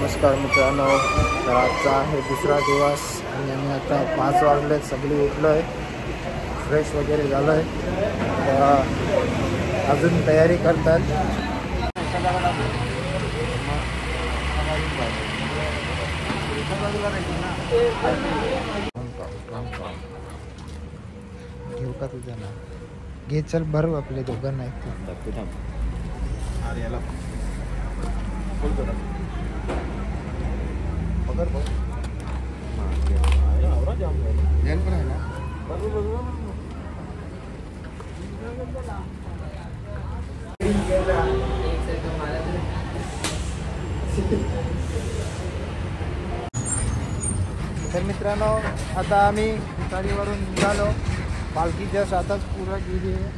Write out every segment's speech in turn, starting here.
नमस्कार मित्रांनो, तर आजचा आहे दुसरा दिवस आणि आम्ही आता 5 वाजले सगळी उठलो आहे, फ्रेश वगैरे झालो आहे. अजून तयारी करतात. घेऊ का तुझं ना? घे चल, भरू आपले दोघं नाही तर मित्रांनो, आता आम्ही गाडीवरून निघालो. पालखी जस्ट आताच पूर्ण गेली आहे.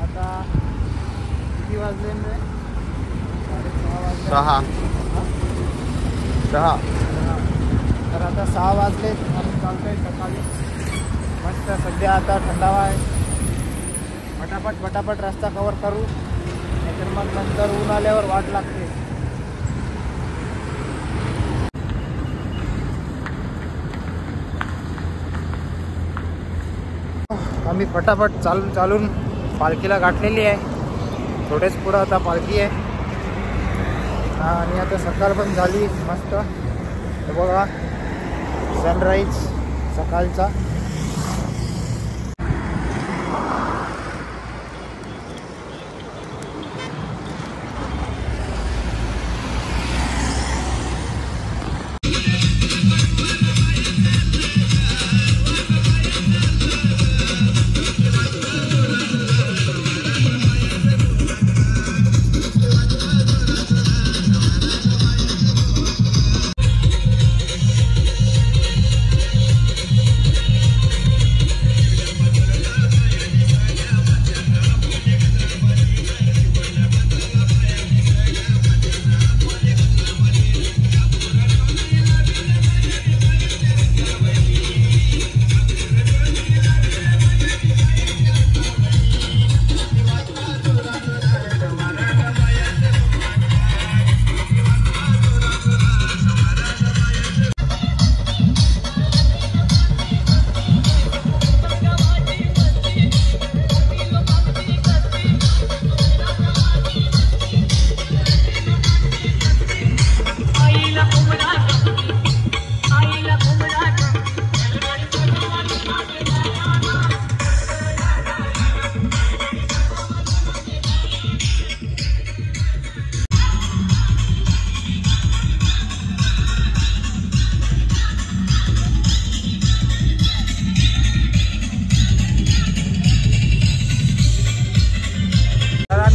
आता किती वाजले रे? 6:30. तर आता 6 वाजले. आम्ही चालतोय सकाळी मस्त. सध्या आता थंडावा आहे. पटापट रस्ता कवर करू, नाहीतर मग नंतर ऊन आल्यावर वाट लागते. आम्ही फटाफट चालून पालखीला गाठलेली आहे. थोडेच पुढं आता पालखी आहे. आणि आता सकाळ पण झाली मस्त. हे बघा सनराईज सकाळचा.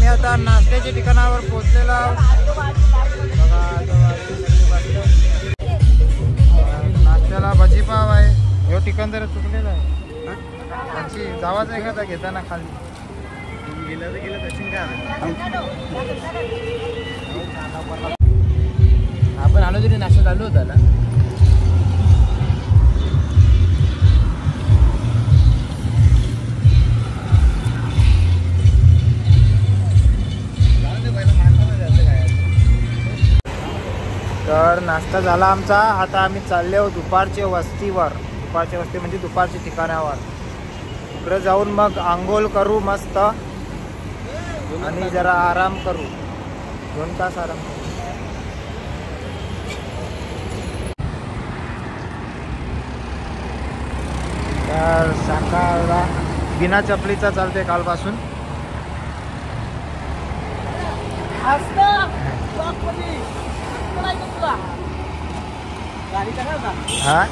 आता नाश्त्याच्या ठिकाणावर पोहोचलेला. नाश्त्याला भजीपाव आहे. ह्यो ठिकाण जरा चुकलेला आहे. जावाच आहे का घेताना खाली आपण आलो तरी नाश्ता चालू होता ना. तर नाश्ता झाला आमचा. आता आम्ही चालले आहोत दुपारच्या वस्तीवर. दुपारच्या वस्ती म्हणजे दुपारच्या ठिकाणावर. इकडे जाऊन मग आंघोळ करू मस्त आणि जरा आराम करू. 2 तास आराम करू. तर सकाळला बिना चपलीचा चालते कालपासून. हा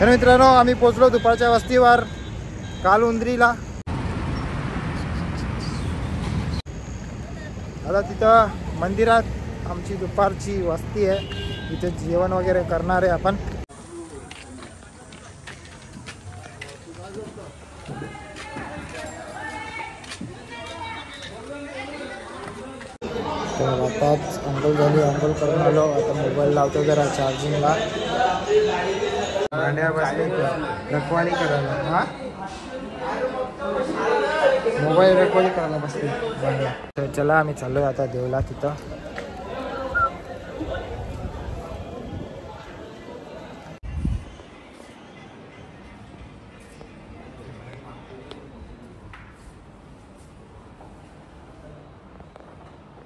तर मित्रांनो, आम्ही पोचलो दुपारच्या वस्तीवर कालुंद्रीला. आता तिथं मंदिरात आमची दुपारची वस्ती आहे. इथे जेवण वगैरे करणार आहे आपण. तर आताच अंघोळ झाली, अंघोळ करून आलो. आता मोबाईल लावतो जरा चार्जिंगला. भांड्या बसले रखवाली करायला. हा मोबाईल रखवाली करायला बसले भांड्या. तर चला आम्ही चाललोय आता देवला तिथं.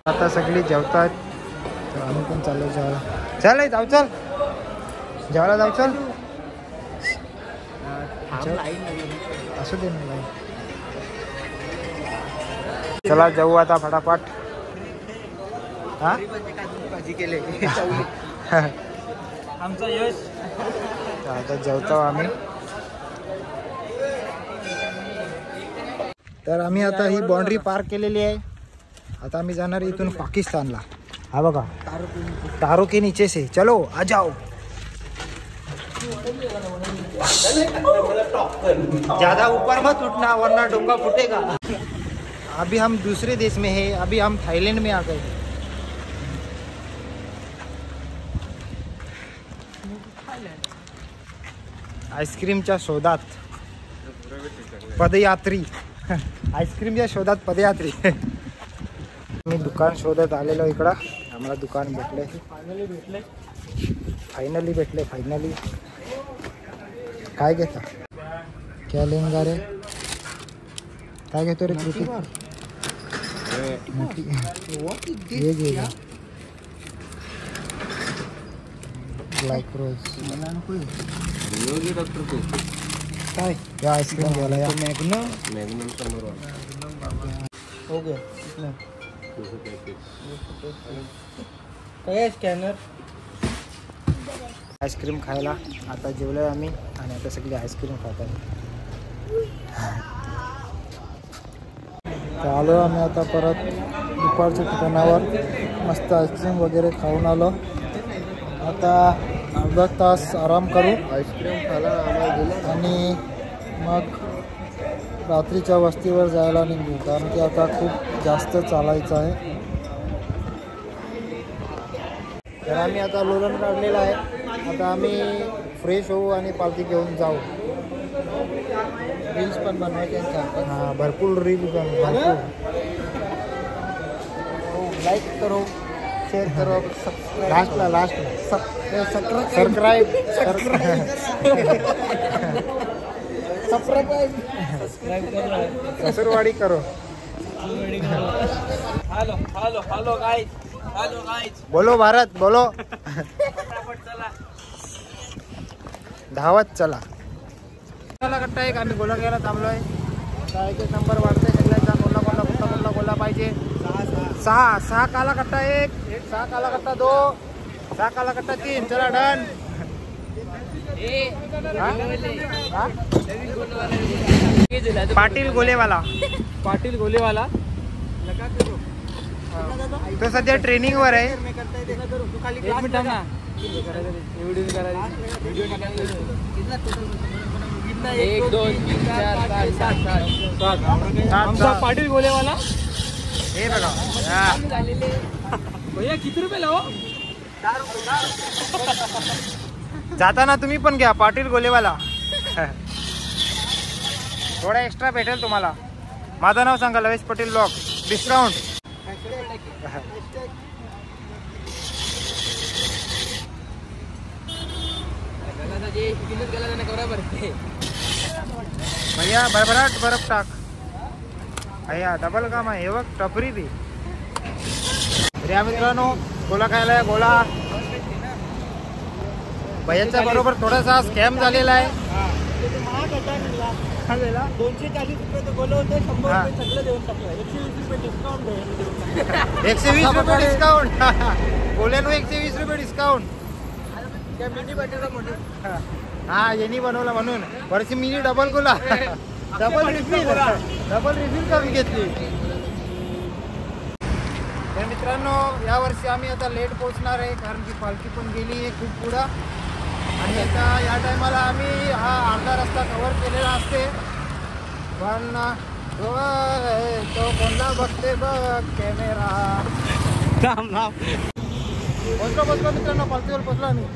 आता सगळी जेवतात तर आम्ही पण चाललो जेवायला. चल जाऊ, चल जेवायला जाऊ, चल. असू दे ना. चला जाऊ आता फटाफट. हा भाजी केले आमचं यश. आता जेवतो आम्ही. तर आम्ही आता ही बाउंड्री पार केलेली आहे. आता आम्ही जाणार इथून पाकिस्तानला. हा बघा तारो के नीचे से. चलो आ जाओ. ज्यादा ऊपर मत उठना वरना डोंगा फूटेगा. अभी हम दूसरे देश में है. अभी हम थाईलैंड में आ गए. आईस्क्रीमच्या शोधात पदयात्री. आईस्क्रीमच्या शोधात पदयात्री. मी दुकान शोधत आलेलो इकडं. आम्हाला दुकान भेटले. फायनली भेटले. काय घेता? क्या लेंगा रे? काय घेतो रे कृतिक? ये घेगा ब्लॅक रोज. काय या आईस्क्रीम घ्यायला या. हो गया कितना? काय स्कॅनर. आईस्क्रीम खायला आता जेवलोय आम्ही आणि आता सगळे आईस्क्रीम खात आहे. तर आलो आम्ही आता परत दुपारच्या ठिकाणावर. मस्त आईस्क्रीम वगैरे खाऊन आलो. आता अर्धा तास आराम करू. आईस्क्रीम खायला आणि मग रात्रीच्या वस्तीवर जायला निघू. कारण की आता खूप जास्त चालायचं आहे. तर आम्ही आता लोलन काढलेला आहे. आता आम्ही फ्रेश होऊ आणि पालखी घेऊन जाऊ. रील्स पण बनवायचे. हां भरपूर रील भरपूर. लाईक करो, शेअर करो. लास्टला सबस्क्राईब कसुरवाडी करो. Hello guys. बोलो भारत बोलो. धावत चला. कट्टा एक आम्ही गोला घ्यायला थांबलोय. आता एक नंबर वाढतोय सगळ्यांचा. कोणला गोला पाहिजे. सहा काला कट्टा एक. 6 काला कट्टा 2. 6 काला कट्टा 3. चला डन. पाटील गोलेवाला. तो सध्या ट्रेनिंग वर आहे. एक 2 3 4 5 6 7 पाटील गोलेवाला. हे बघा भैया किती रुपये लावो? 4 रुपये. जाताना तुम्ही पण घ्या पाटील गोलेवाला. थोडा एक्स्ट्रा भेटेल तुम्हाला. माझं नाव सांगा लवेश पटेल ब्लॉग. डिस्काउंट. भैया भरभराट बर्फ टाक. भैया डबल काम आहे. हे बघ टपरी बी. या मित्रांनो गोला खायला आहे. गोला भैयाच्या बरोबर थोडासा स्कॅम झालेला आहे. 240 रुपये तो गोले होते. 100 रुपये सगळं देऊन टाकलं. 120 रुपये डिस्काउंट. गोल्यानो 120 रुपये डिस्काउंट. मिनी बटाटा मोठी. हा यांनी बनवला म्हणून वर्षी मिनी डबल गोला. डबल रिफिल करून घेतली. तर मित्रांनो या वर्षी आम्ही आता लेट पोहोचणार आहे. कारण की पालखी पण गेली आहे खूप पुढं. आणि आता या टायमाला आम्ही हा अर्धा रस्ता कव्हर केलेला असते. पण तो कोणला बघते बघ कॅमेरा. पोचलो मित्रांनो, पालखीवर पोचलो आम्ही.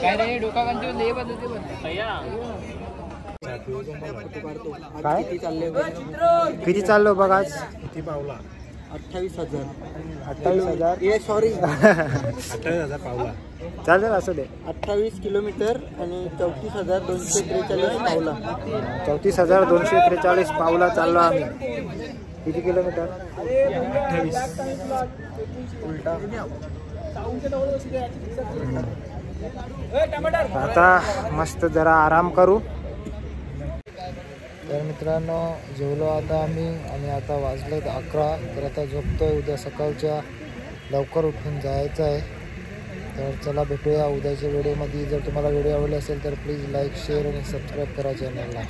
काय रे डोका कंटिन्यू ले बदलते काय किती चाललो बघ आज? 28,000. 28,000. ये सॉरी 28,000 पावला. चालेल असं दे. 28 किलोमीटर आणि 34,243 पावला. 34,243 पावला चाललो आम्ही. किती किलोमीटर? 28. उलटा. आता मस्त जरा आराम करू. तर मित्रांनो जेवलो आता आम्ही आणि आता वाजलेत 11. तर आता झोपतोय. उद्या सकाळच्या लवकर उठून जायचं आहे. तर चला भेटूया उद्याच्या व्हिडिओमध्ये. जर तुम्हाला व्हिडिओ आवडला असेल तर प्लीज लाईक शेअर आणि सबस्क्राईब करा चॅनलला.